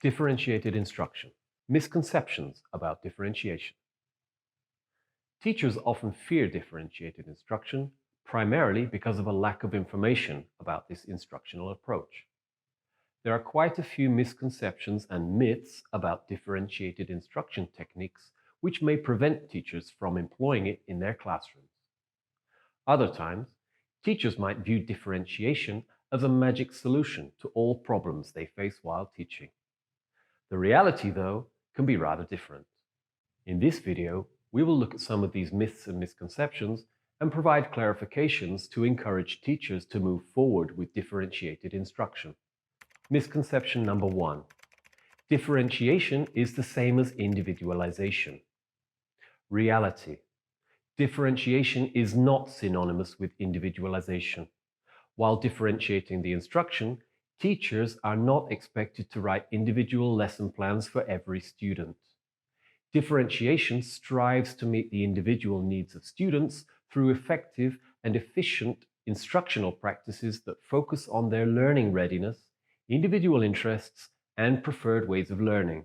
Differentiated instruction. Misconceptions about differentiation. Teachers often fear differentiated instruction, primarily because of a lack of information about this instructional approach. There are quite a few misconceptions and myths about differentiated instruction techniques which may prevent teachers from employing it in their classrooms. Other times, teachers might view differentiation as a magic solution to all problems they face while teaching. The reality, though, can be rather different. In this video, we will look at some of these myths and misconceptions and provide clarifications to encourage teachers to move forward with differentiated instruction. Misconception number 1. Differentiation is the same as individualization. Reality. Differentiation is not synonymous with individualization. While differentiating the instruction, teachers are not expected to write individual lesson plans for every student. Differentiation strives to meet the individual needs of students through effective and efficient instructional practices that focus on their learning readiness, individual interests, and preferred ways of learning.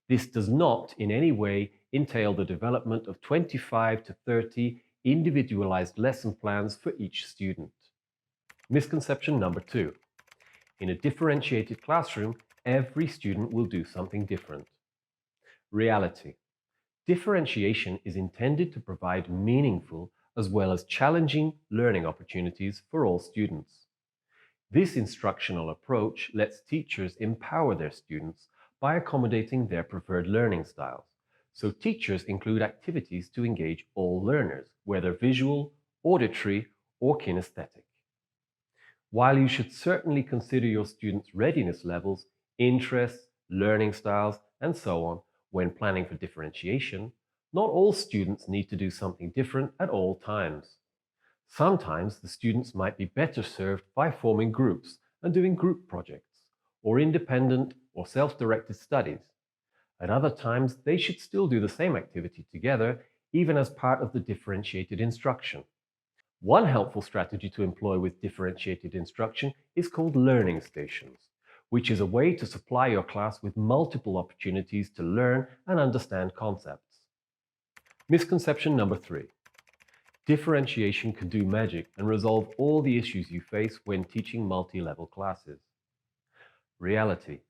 This does not in any way entail the development of 25 to 30 individualized lesson plans for each student. Misconception number 2. In a differentiated classroom, every student will do something different. Reality. Differentiation is intended to provide meaningful as well as challenging learning opportunities for all students. This instructional approach lets teachers empower their students by accommodating their preferred learning styles. So teachers include activities to engage all learners, whether visual, auditory, or kinesthetic. While you should certainly consider your students' readiness levels, interests, learning styles, and so on when planning for differentiation, not all students need to do something different at all times. Sometimes the students might be better served by forming groups and doing group projects, or independent or self-directed studies. At other times, they should still do the same activity together, even as part of the differentiated instruction. One helpful strategy to employ with differentiated instruction is called learning stations, which is a way to supply your class with multiple opportunities to learn and understand concepts. Misconception number 3. Differentiation can do magic and resolve all the issues you face when teaching multi-level classes. Reality.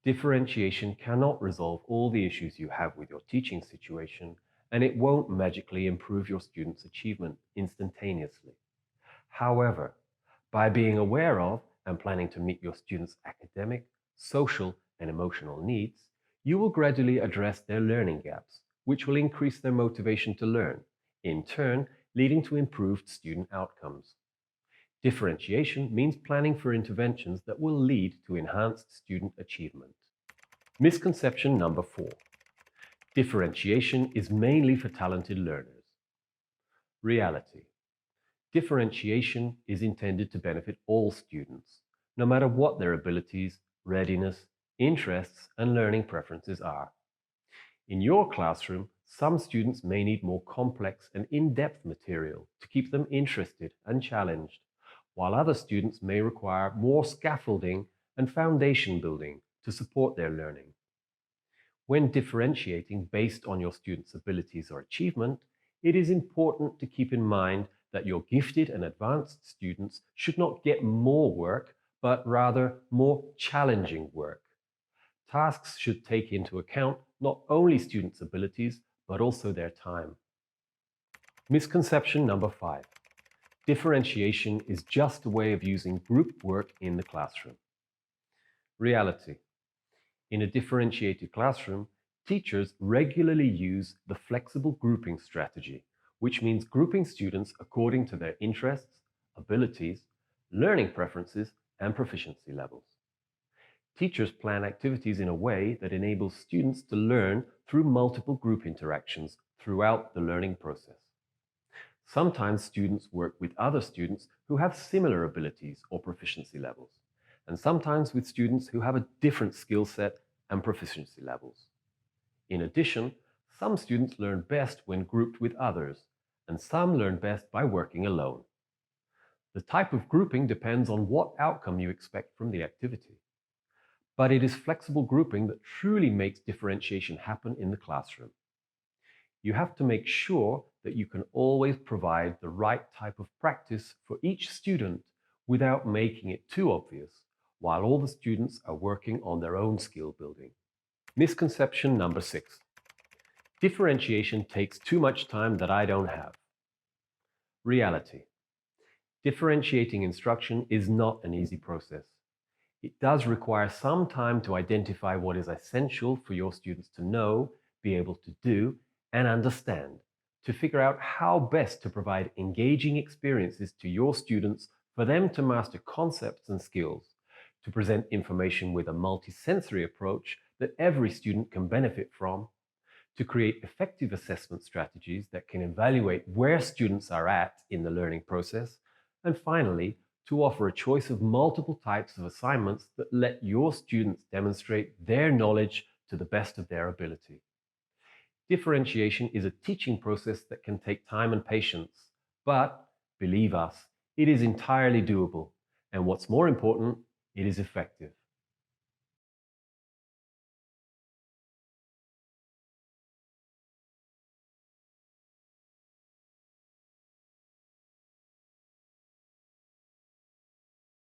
Differentiation cannot resolve all the issues you have with your teaching situation, and it won't magically improve your students' achievement instantaneously. However, by being aware of and planning to meet your students' academic, social, and emotional needs, you will gradually address their learning gaps, which will increase their motivation to learn, in turn leading to improved student outcomes. Differentiation means planning for interventions that will lead to enhanced student achievement. Misconception number 4. Differentiation is mainly for talented learners. Reality. Differentiation is intended to benefit all students, no matter what their abilities, readiness, interests, and learning preferences are. In your classroom, some students may need more complex and in-depth material to keep them interested and challenged, while other students may require more scaffolding and foundation building to support their learning. When differentiating based on your students' abilities or achievement, it is important to keep in mind that your gifted and advanced students should not get more work, but rather more challenging work. Tasks should take into account not only students' abilities, but also their time. Misconception number 5. Differentiation is just a way of using group work in the classroom. Reality. In a differentiated classroom, teachers regularly use the flexible grouping strategy, which means grouping students according to their interests, abilities, learning preferences, and proficiency levels. Teachers plan activities in a way that enables students to learn through multiple group interactions throughout the learning process. Sometimes students work with other students who have similar abilities or proficiency levels, and sometimes with students who have a different skill set and proficiency levels. In addition, some students learn best when grouped with others, and some learn best by working alone. The type of grouping depends on what outcome you expect from the activity. but it is flexible grouping that truly makes differentiation happen in the classroom. You have to make sure that you can always provide the right type of practice for each student without making it too obvious, while all the students are working on their own skill building. Misconception number 6. Differentiation takes too much time that I don't have. Reality. Differentiating instruction is not an easy process. It does require some time to identify what is essential for your students to know, be able to do, and understand, to figure out how best to provide engaging experiences to your students for them to master concepts and skills, to present information with a multisensory approach that every student can benefit from, to create effective assessment strategies that can evaluate where students are at in the learning process, and finally, to offer a choice of multiple types of assignments that let your students demonstrate their knowledge to the best of their ability. Differentiation is a teaching process that can take time and patience, but believe us, it is entirely doable, and what's more important, it is effective.